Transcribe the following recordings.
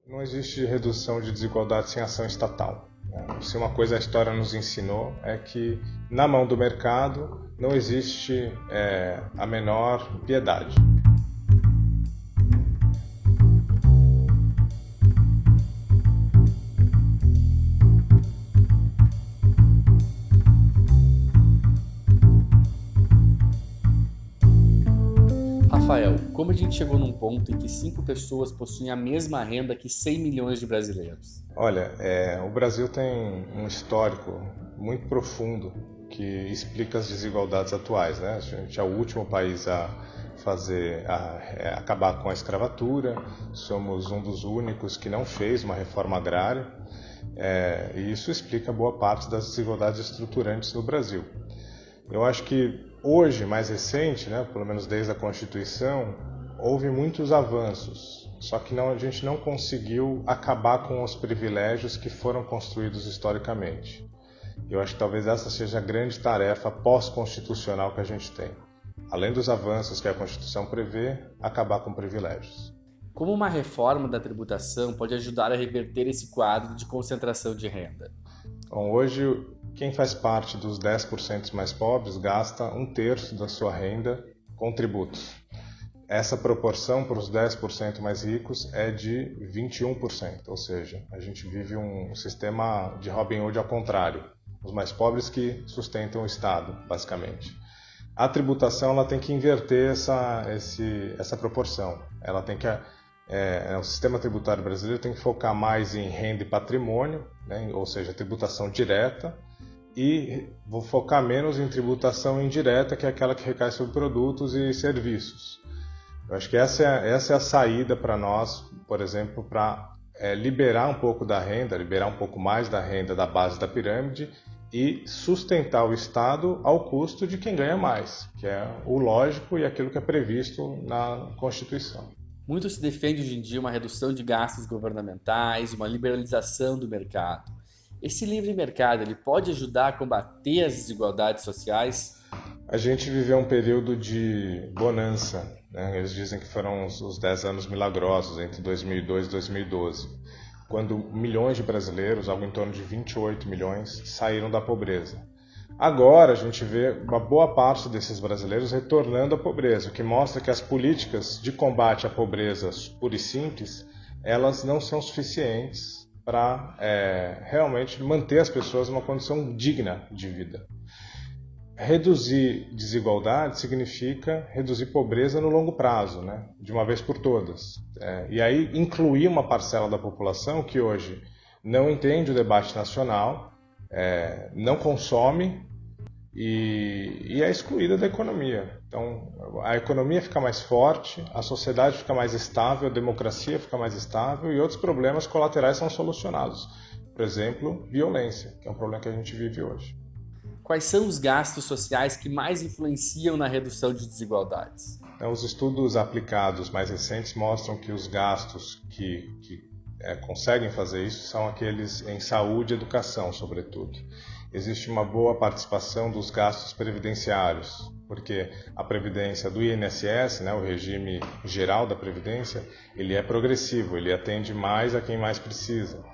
Não existe redução de desigualdade sem ação estatal. Se uma coisa a história nos ensinou é que na mão do mercado não existe a menor piedade. Rafael, como a gente chegou num ponto em que 5 pessoas possuem a mesma renda que 100 milhões de brasileiros? Olha, o Brasil tem um histórico muito profundo que explica as desigualdades atuais, né? A gente é o último país a acabar com a escravatura, somos um dos únicos que não fez uma reforma agrária, e isso explica boa parte das desigualdades estruturantes no Brasil. Eu acho que hoje, mais recente, né, pelo menos desde a Constituição, houve muitos avanços, só que a gente não conseguiu acabar com os privilégios que foram construídos historicamente. Eu acho que talvez essa seja a grande tarefa pós-constitucional que a gente tem. Além dos avanços que a Constituição prevê, acabar com privilégios. Como uma reforma da tributação pode ajudar a reverter esse quadro de concentração de renda? Bom, hoje, quem faz parte dos 10% mais pobres gasta 1/3 da sua renda com tributos. Essa proporção para os 10% mais ricos é de 21%, ou seja, a gente vive um sistema de Robin Hood ao contrário. Os mais pobres que sustentam o Estado, basicamente. A tributação ela tem que inverter essa proporção. Ela tem que o sistema tributário brasileiro tem que focar mais em renda e patrimônio, né? Ou seja, tributação direta, e vou focar menos em tributação indireta, que é aquela que recai sobre produtos e serviços. Eu acho que essa é a saída para nós, por exemplo, para liberar um pouco da renda, liberar um pouco mais da renda da base da pirâmide e sustentar o Estado ao custo de quem ganha mais, que é o lógico e aquilo que é previsto na Constituição. Muito se defende hoje em dia uma redução de gastos governamentais, uma liberalização do mercado. Esse livre mercado ele pode ajudar a combater as desigualdades sociais? A gente viveu um período de bonança, né? Eles dizem que foram os 10 anos milagrosos entre 2002 e 2012, quando milhões de brasileiros, algo em torno de 28 milhões, saíram da pobreza. Agora a gente vê uma boa parte desses brasileiros retornando à pobreza, o que mostra que as políticas de combate à pobreza pura e simples, elas não são suficientes para realmente manter as pessoas numa condição digna de vida. Reduzir desigualdade significa reduzir pobreza no longo prazo, né? De uma vez por todas. E aí incluir uma parcela da população que hoje não entende o debate nacional, não consome e é excluída da economia. Então, a economia fica mais forte, a sociedade fica mais estável, a democracia fica mais estável e outros problemas colaterais são solucionados. Por exemplo, violência, que é um problema que a gente vive hoje. Quais são os gastos sociais que mais influenciam na redução de desigualdades? Então, os estudos aplicados mais recentes mostram que os gastos que conseguem fazer isso são aqueles em saúde e educação, sobretudo. Existe uma boa participação dos gastos previdenciários, porque a previdência do INSS, né, o regime geral da previdência, ele é progressivo, ele atende mais a quem mais precisa.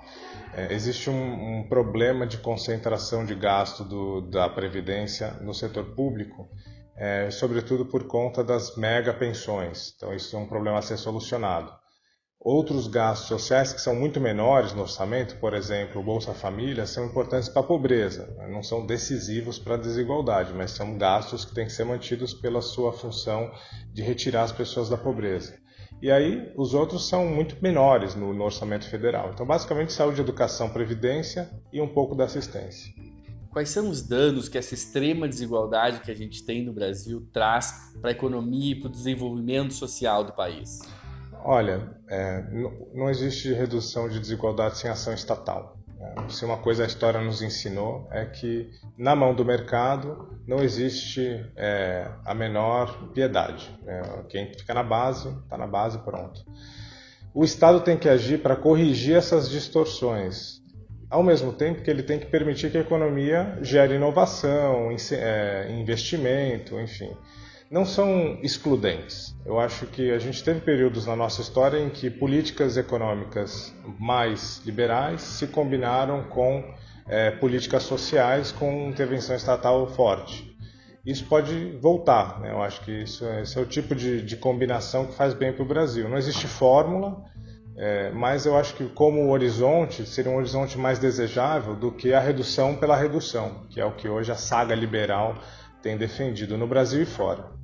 Existe um problema de concentração de gasto da Previdência no setor público, sobretudo por conta das mega pensões. Então isso é um problema a ser solucionado. Outros gastos sociais que são muito menores no orçamento, por exemplo, o Bolsa Família, são importantes para a pobreza. Não são decisivos para a desigualdade, mas são gastos que têm que ser mantidos pela sua função de retirar as pessoas da pobreza. E aí os outros são muito menores no orçamento federal. Então, basicamente, saúde, educação, previdência e um pouco da assistência. Quais são os danos que essa extrema desigualdade que a gente tem no Brasil traz para a economia e para o desenvolvimento social do país? Olha, não existe redução de desigualdade sem ação estatal. Se uma coisa a história nos ensinou é que na mão do mercado não existe a menor piedade. Quem fica na base, está na base e pronto. O Estado tem que agir para corrigir essas distorções, ao mesmo tempo que ele tem que permitir que a economia gere inovação, investimento, enfim. não são excludentes. Eu acho que a gente teve períodos na nossa história em que políticas econômicas mais liberais se combinaram com políticas sociais com intervenção estatal forte. Isso pode voltar, né? Eu acho que esse é o tipo de combinação que faz bem para o Brasil. Não existe fórmula, mas eu acho que como horizonte, seria um horizonte mais desejável do que a redução pela redução, que é o que hoje a saga liberal tem defendido no Brasil e fora.